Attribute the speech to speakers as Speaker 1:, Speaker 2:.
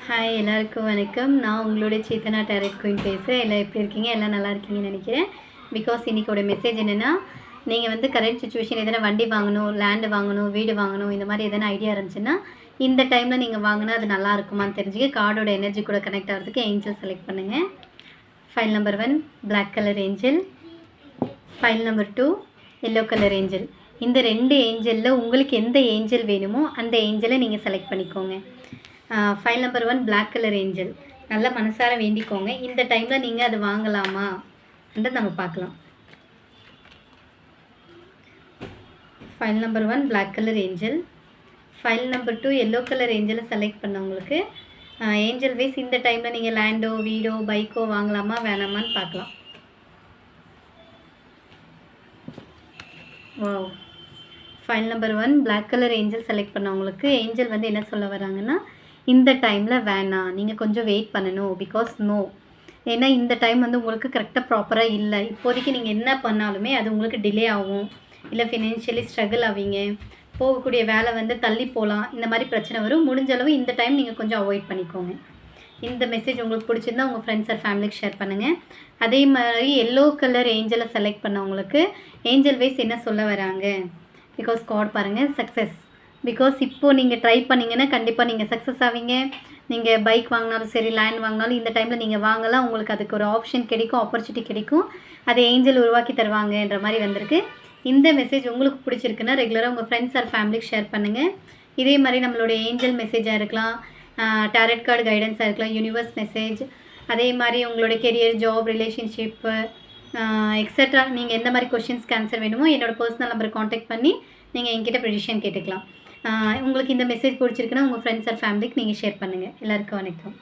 Speaker 1: Hi எல்லாருக்கும் வணக்கம். நான் உங்களுடைய சேத்தனா டேரட் குயின் பேசுகிறேன். எல்லாம் எப்படி இருக்கீங்க? எல்லாம் நல்லா இருக்கீங்கன்னு நினைக்கிறேன். பிகாஸ் இன்றைக்கோட மெசேஜ் என்னென்னா, நீங்கள் வந்து கரண்ட் சுச்சுவேஷன் எதனா வண்டி வாங்கணும், லேண்டு வாங்கணும், வீடு வாங்கணும், இந்த மாதிரி எதனா ஐடியா இருந்துச்சுன்னா இந்த டைமில் நீங்கள் வாங்கினா அது நல்லா இருக்குமான்னு தெரிஞ்சுக்க கார்டோட எனர்ஜி கூட கனெக்ட் ஆகிறதுக்கு ஏஞ்சல் செலக்ட் பண்ணுங்கள். File number 1 black colour angel, file number 2 yellow colour angel. இந்த 2 ஏஞ்சலில் உங்களுக்கு எந்த ஏஞ்சல் வேணுமோ அந்த ஏஞ்சலை நீங்கள் செலக்ட் பண்ணிக்கோங்க. File number 1 black colour angel. நல்லா மனசார வேண்டிக்கோங்க. இந்த டைமில் நீங்கள் அது வாங்கலாமா என்று நம்ம பார்க்கலாம். File number 1 black colour angel, file number 2 yellow colour ஏஞ்சலை செலக்ட் பண்ணவங்களுக்கு ஏஞ்சல் வைஸ் இந்த டைமில் நீங்கள் லேண்டோ, வீடோ, பைக்கோ வாங்கலாமா வேணாமான்னு பார்க்கலாம். Wow. File number 1 black colour angel select பண்ணவங்களுக்கு ஏஞ்சல் வந்து என்ன சொல்ல வராங்கன்னா, இந்த டைமில் வேணாம், நீங்கள் கொஞ்சம் வெயிட் பண்ணணும். பிகாஸ் நோ, ஏன்னா இந்த டைம் வந்து உங்களுக்கு கரெக்டாக ப்ராப்பராக இல்லை. இப்போதைக்கு நீங்கள் என்ன பண்ணாலுமே அது உங்களுக்கு டிலே ஆகும், இல்லை ஃபினான்ஷியலி ஸ்ட்ரகிள் ஆவீங்க, போகக்கூடிய வேலை வந்து தள்ளி போகலாம், இந்த மாதிரி பிரச்சனை வரும். முடிஞ்ச அளவு இந்த டைம் நீங்கள் கொஞ்சம் அவாய்ட் பண்ணிக்கோங்க. இந்த மெசேஜ் உங்களுக்கு பிடிச்சிருந்தா உங்கள் ஃப்ரெண்ட்ஸ் ஆர் ஃபேமிலிக்கு ஷேர் பண்ணுங்கள். அதே மாதிரி எல்லோ கலர் ஏஞ்சலை செலக்ட் பண்ணவங்களுக்கு ஏஞ்சல் வைஸ் என்ன சொல்ல வராங்க? பிகாஸ் கார்டு பாருங்கள், சக்ஸஸ். பிகாஸ் இப்போது நீங்கள் ட்ரை பண்ணிங்கன்னா கண்டிப்பாக நீங்கள் சக்ஸஸ் ஆவீங்க. நீங்கள் பைக் வாங்கினாலும் சரி, லேண்ட் வாங்கினாலும் இந்த டைமில் நீங்கள் வாங்கலாம். உங்களுக்கு அதுக்கு ஒரு ஆப்ஷன் கிடைக்கும், ஆப்பர்ச்சுனிட்டி கிடைக்கும். அதை ஏஞ்சல் உருவாக்கி தருவாங்கன்ற மாதிரி வந்திருக்கு. இந்த மெசேஜ் உங்களுக்கு பிடிச்சிருக்குன்னா ரெகுலராக உங்கள் ஃப்ரெண்ட்ஸ் ஆர் ஃபேமிலிக்கு ஷேர் பண்ணுங்கள். இதே மாதிரி நம்மளுடைய ஏஞ்சல் மெசேஜாக இருக்கலாம், டேரட் கார்டு கைடன்ஸாக இருக்கலாம், யூனிவர்ஸ் மெசேஜ், அதே மாதிரி உங்களோட கெரியர், ஜாப், ரிலேஷன்ஷிப்பு எக்ஸட்ரா நீங்கள் எந்த மாதிரி கொஷின்ஸ்க்கு ஆன்சர் வேணுமோ என்னோடய பர்சனல் நம்பரை காண்டாக்ட் பண்ணி நீங்கள் என்கிட்ட ப்ரெடிஷன் கேட்டுக்கலாம். உங்களுக்கு இந்த மெசேஜ் பிடிச்சிருக்குன்னா உங்கள் ஃப்ரெண்ட்ஸ் ஆர் ஃபேமிலிக்கு நீங்கள் ஷேர் பண்ணுங்கள். எல்லாருக்கும் வணக்கம்.